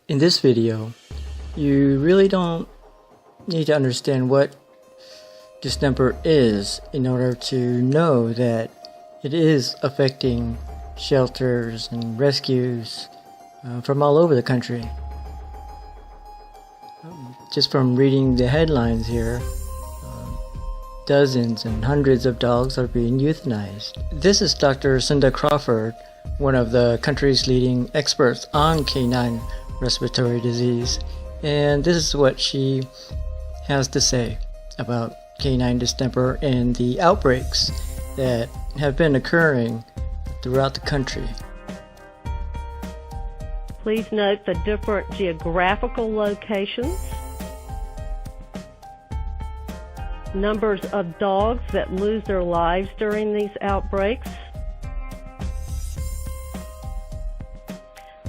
In this video, you really don't need to understand what distemper is in order to know that it is affecting shelters and rescues from all over the country. Just from reading the headlines here, dozens and hundreds of dogs are being euthanized. This is Dr. Cinda Crawford, one of the country's leading experts on canine respiratory disease, and this is what she has to say about canine distemper and the outbreaks that have been occurring throughout the country. Please note the different geographical locations, numbers of dogs that lose their lives during these outbreaks.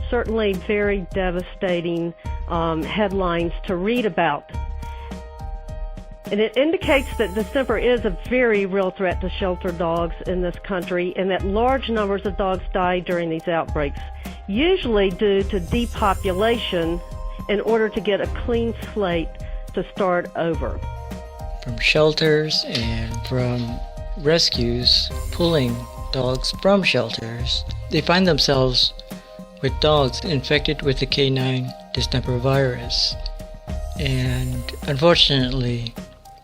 Certainly very devastating headlines to read about. And it indicates that distemper is a very real threat to shelter dogs in this country, and that large numbers of dogs die during these outbreaks, usually due to depopulation in order to get a clean slate to start over. From shelters and from rescues pulling dogs from shelters, they find themselves with dogs infected with the canine distemper virus. And unfortunately,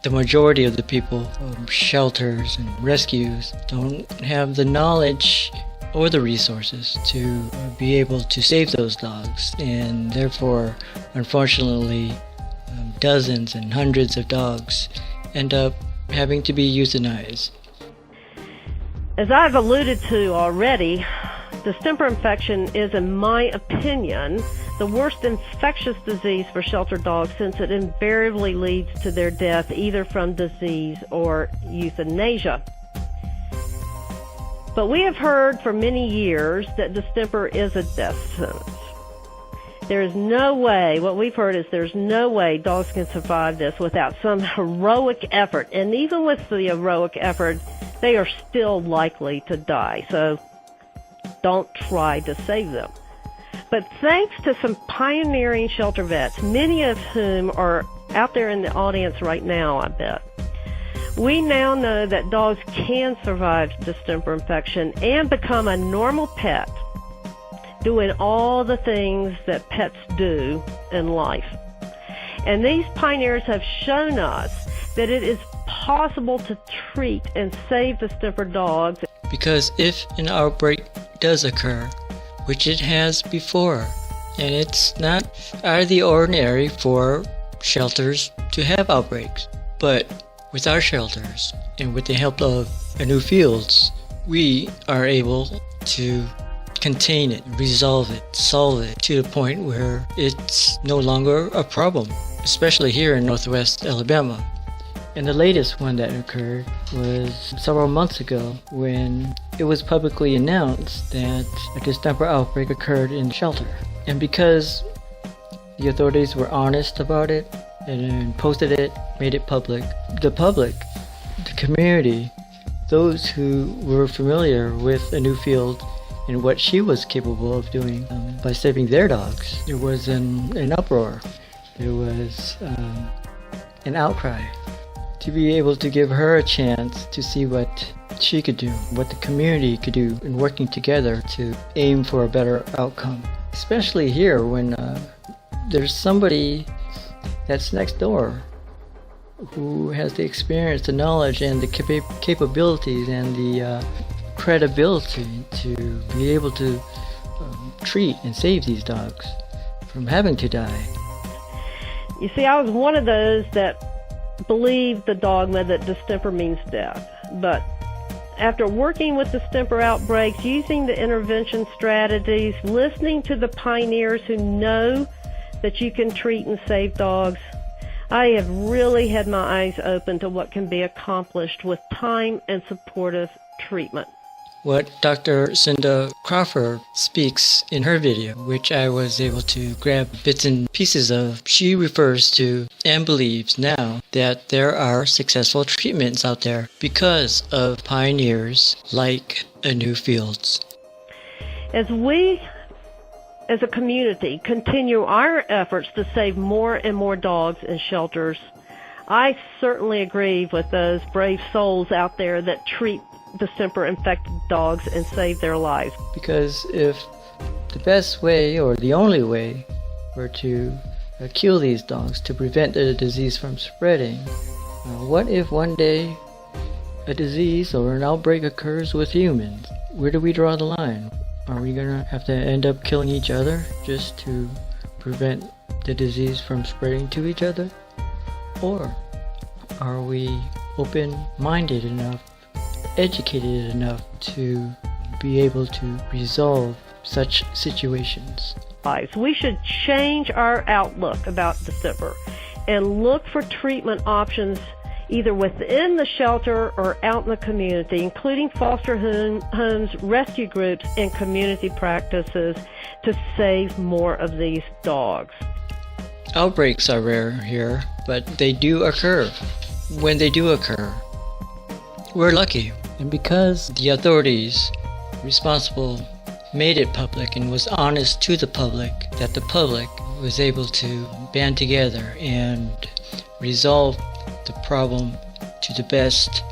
the majority of the people from shelters and rescues don't have the knowledge or the resources to be able to save those dogs, and therefore, unfortunately, dozens and hundreds of dogs end up having to be euthanized. As I've alluded to already, distemper infection is, in my opinion, the worst infectious disease for shelter dogs, since it invariably leads to their death either from disease or euthanasia. But we have heard for many years that distemper is a death sentence. There is no way, what we've heard is there's no way dogs can survive this without some heroic effort. And even with the heroic effort, they are still likely to die. So don't try to save them. But thanks to some pioneering shelter vets, many of whom are out there in the audience right now, I bet, we now know that dogs can survive distemper infection and become a normal pet, doing all the things that pets do in life. And these pioneers have shown us that it is possible to treat and save distemper dogs. Because if an outbreak does occur, which it has before, and it's not out of the ordinary for shelters to have outbreaks, but with our shelters and with the help of New Fields, we are able to contain it, resolve it, solve it to the point where it's no longer a problem, especially here in Northwest Alabama. And the latest one that occurred was several months ago, when it was publicly announced that a distemper outbreak occurred in the shelter. And because the authorities were honest about it and posted it, made it public, the community, those who were familiar with New Field and what she was capable of doing by saving their dogs, there was an uproar. There was an outcry to be able to give her a chance to see what she could do, what the community could do in working together to aim for a better outcome. Especially here when there's somebody that's next door who has the experience, the knowledge, and the capabilities and the credibility to be able to treat and save these dogs from having to die. You see, I was one of those that believed the dogma that distemper means death. But after working with distemper outbreaks, using the intervention strategies, listening to the pioneers who know that you can treat and save dogs, I have really had my eyes open to what can be accomplished with time and supportive treatment. What Dr. Cinda Crawford speaks in her video, which I was able to grab bits and pieces of, she refers to and believes now that there are successful treatments out there because of pioneers like New Fields. As we as a community, continue our efforts to save more and more dogs in shelters. I certainly agree with those brave souls out there that treat distemper-infected dogs and save their lives. Because if the best way, or the only way, were to kill these dogs to prevent the disease from spreading, what if one day a disease or an outbreak occurs with humans? Where do we draw the line? Are we gonna have to end up killing each other just to prevent the disease from spreading to each other? Or are we open-minded enough, educated enough to be able to resolve such situations? We should change our outlook about distemper and look for treatment options either within the shelter or out in the community, including foster homes, rescue groups, and community practices to save more of these dogs. Outbreaks are rare here, but they do occur. When they do occur, we're lucky. And because the authorities responsible made it public and was honest to the public, that the public was able to band together and resolve the problem to the best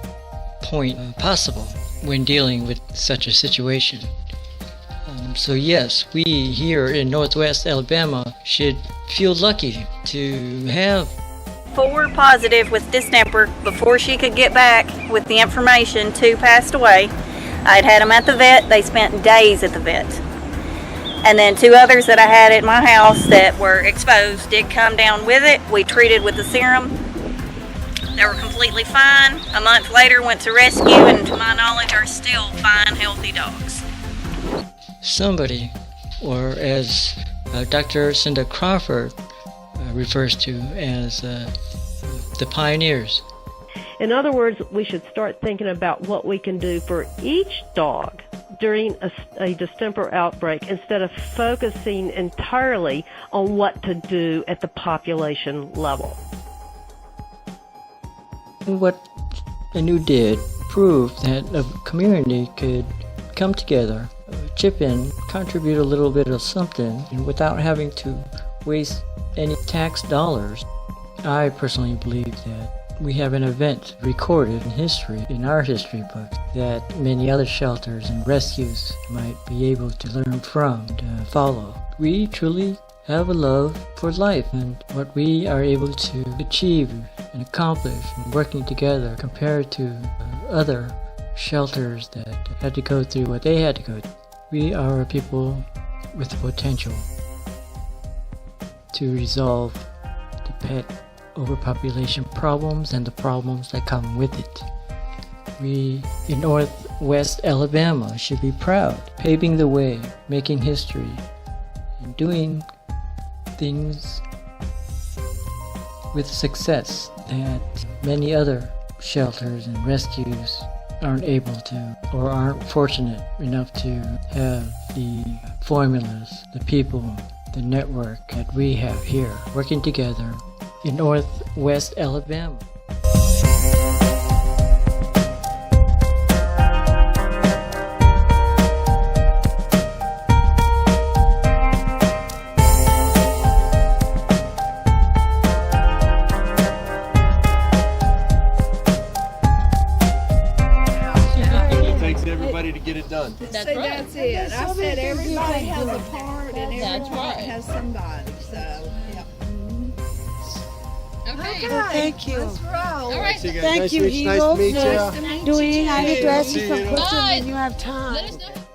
point possible when dealing with such a situation. So yes, we here in Northwest Alabama should feel lucky to have 4 positive with distemper. Before she could get back with the information, 2 passed away. I'd had them at the vet. They spent days at the vet. And then 2 others that I had at my house that were exposed did come down with it. We treated with the serum. They were completely fine. A month later went to rescue, and to my knowledge are still fine, healthy dogs. Somebody, or as Dr. Cinda Crawford refers to as the pioneers. In other words, we should start thinking about what we can do for each dog during a distemper outbreak instead of focusing entirely on what to do at the population level. What Anu did proved that a community could come together, chip in, contribute a little bit of something, and without having to waste any tax dollars. I personally believe that we have an event recorded in history, in our history books, that many other shelters and rescues might be able to learn from, to follow. We truly have a love for life and what we are able to achieve and accomplish working together compared to other shelters that had to go through what they had to go through. We are a people with the potential to resolve the pet overpopulation problems and the problems that come with it. We in Northwest Alabama should be proud, paving the way, making history, and doing things with success that many other shelters and rescues aren't able to, or aren't fortunate enough to have the formulas, the people, the network that we have here working together in Northwest Alabama. Everybody to get it done. That's right. That's it. I said everybody has a part and everybody has somebody. So, yeah. Okay. Thank you. Let's roll. All right. Thank you, Nice to meet you. Nice to meet you. Do we have any dresses from Clifton when you have time? Let us know.